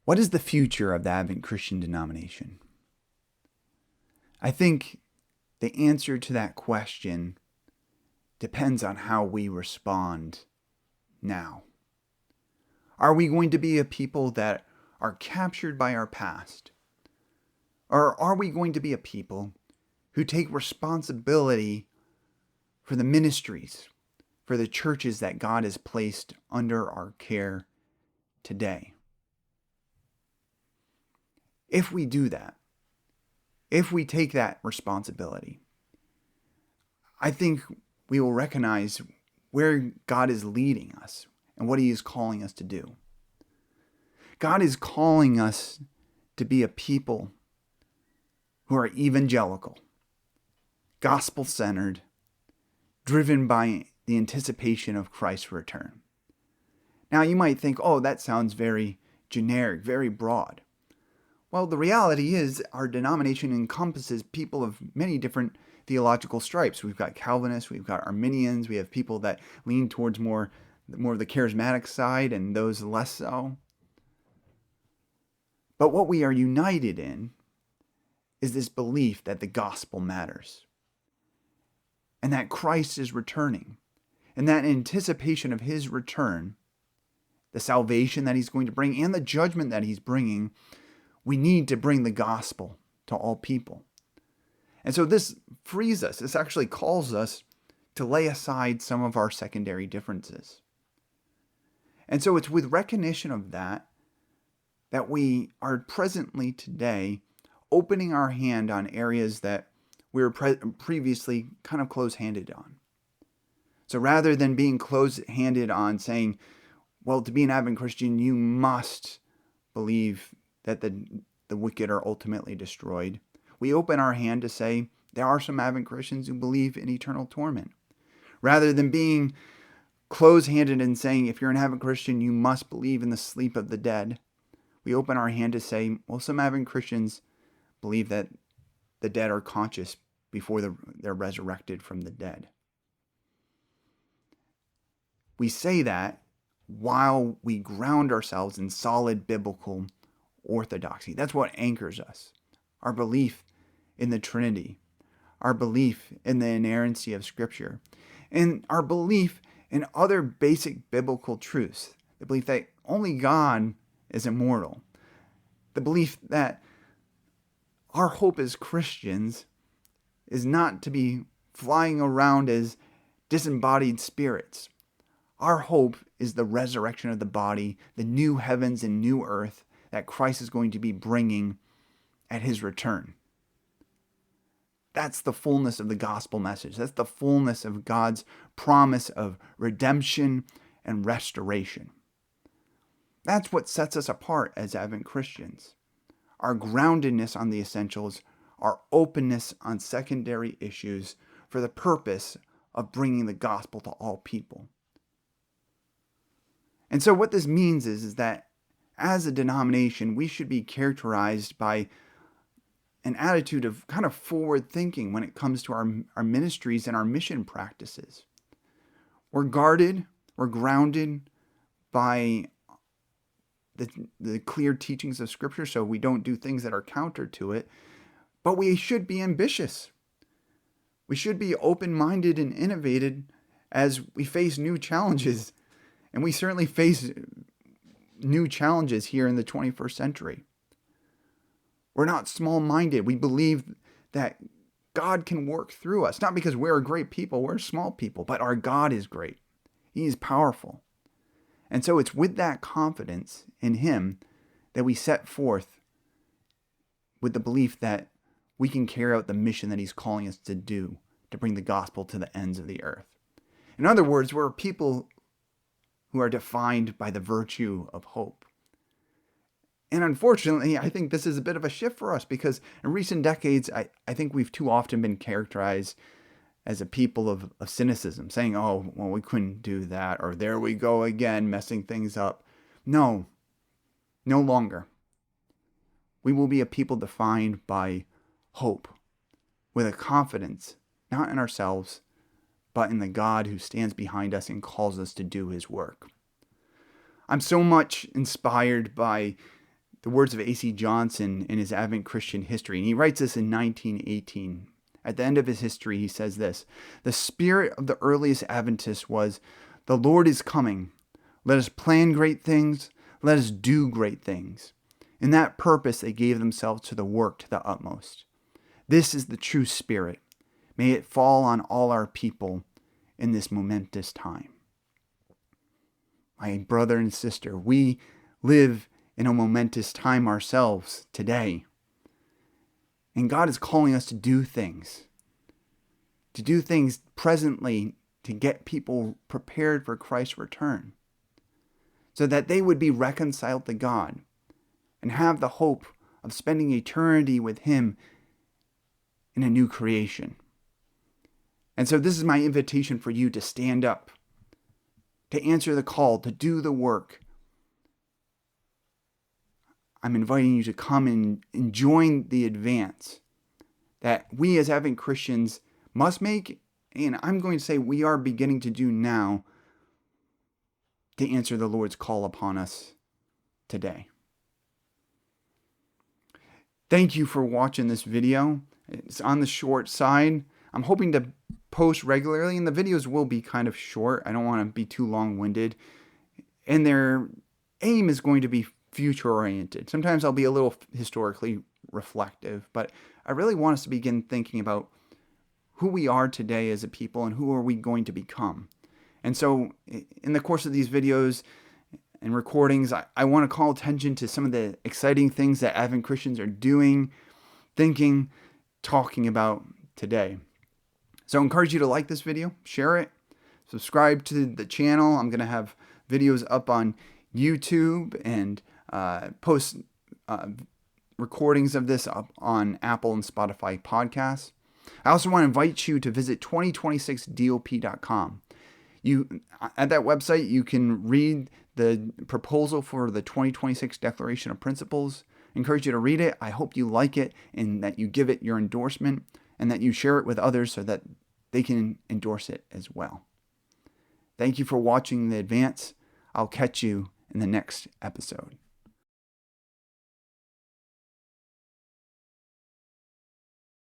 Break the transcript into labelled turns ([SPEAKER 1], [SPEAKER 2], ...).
[SPEAKER 1] What is the future of the Advent Christian denomination? I think the answer to that question depends on how we respond now. Are we going to be a people that are captured by our past? Or are we going to be a people who take responsibility for the ministries, for the churches that God has placed under our care today? If we do that, if we take that responsibility, I think we will recognize where God is leading us and what He is calling us to do. God is calling us to be a people who are evangelical, gospel-centered, driven by the anticipation of Christ's return. Now, you might think, oh, that sounds very generic, very broad. Well, the reality is our denomination encompasses people of many different theological stripes. We've got Calvinists, we've got Arminians, we have people that lean towards more of the charismatic side and those less so. But what we are united in is this belief that the gospel matters and that Christ is returning, and that in anticipation of His return, the salvation that He's going to bring and the judgment that He's bringing, we need to bring the gospel to all people. And so this frees us. This actually calls us to lay aside some of our secondary differences. And so it's with recognition of that we are presently today opening our hand on areas that we were previously kind of close-handed on. So rather than being close-handed on saying, well, to be an Advent Christian, you must believe that the wicked are ultimately destroyed, we open our hand to say there are some Advent Christians who believe in eternal torment. Rather than being close-handed and saying if you're an Advent Christian, you must believe in the sleep of the dead, we open our hand to say, well, some Advent Christians believe that the dead are conscious before they're resurrected from the dead. We say that while we ground ourselves in solid biblical orthodoxy. That's what anchors us. Our belief in the Trinity, our belief in the inerrancy of Scripture, and our belief in other basic biblical truths. The belief that only God is immortal. The belief that our hope as Christians is not to be flying around as disembodied spirits. Our hope is the resurrection of the body, the new heavens and new earth that Christ is going to be bringing at His return. That's the fullness of the gospel message. That's the fullness of God's promise of redemption and restoration. That's what sets us apart as Advent Christians. Our groundedness on the essentials, our openness on secondary issues for the purpose of bringing the gospel to all people. And so what this means is that as a denomination, we should be characterized by an attitude of kind of forward thinking when it comes to our ministries and our mission practices. We're guarded, we're grounded by the clear teachings of Scripture, so we don't do things that are counter to it, but we should be ambitious. We should be open-minded and innovative as we face new challenges, and we certainly face new challenges here in the 21st century. We're not small-minded. We believe that God can work through us, not because we're great people, we're small people, but our God is great. He is powerful. And so it's with that confidence in Him that we set forth with the belief that we can carry out the mission that He's calling us to do, to bring the gospel to the ends of the earth. In other words, we're people who are defined by the virtue of hope. And unfortunately, I think this is a bit of a shift for us because in recent decades, I think we've too often been characterized as a people of cynicism, saying, oh, well, we couldn't do that, or there we go again, messing things up. No longer. We will be a people defined by hope, with a confidence, not in ourselves, but in the God who stands behind us and calls us to do His work. I'm so much inspired by the words of A.C. Johnson in his Advent Christian History. And he writes this in 1918. At the end of his history, he says this: "The spirit of the earliest Adventists was, 'The Lord is coming. Let us plan great things. Let us do great things.' In that purpose, they gave themselves to the work to the utmost. This is the true spirit. May it fall on all our people in this momentous time." My brother and sister, we live in a momentous time ourselves today. And God is calling us to do things presently to get people prepared for Christ's return, so that they would be reconciled to God and have the hope of spending eternity with Him in a new creation. And so this is my invitation for you to stand up, to answer the call, to do the work. I'm inviting you to come and join the advance that we as Advent Christians must make, and I'm going to say we are beginning to do now, to answer the Lord's call upon us today. Thank you for watching this video. It's on the short side. I'm hoping to post regularly, and the videos will be kind of short. I don't want to be too long-winded. And their aim is going to be future-oriented. Sometimes I'll be a little historically reflective, but I really want us to begin thinking about who we are today as a people and who are we going to become. And so in the course of these videos and recordings, I want to call attention to some of the exciting things that Advent Christians are doing, thinking, talking about today. So I encourage you to like this video, share it, subscribe to the channel. I'm going to have videos up on YouTube and post recordings of this up on Apple and Spotify podcasts. I also want to invite you to visit 2026dop.com. At that website, you can read the proposal for the 2026 Declaration of Principles. I encourage you to read it. I hope you like it and that you give it your endorsement and that you share it with others so that they can endorse it as well. Thank you for watching the advance. I'll catch you in the next episode.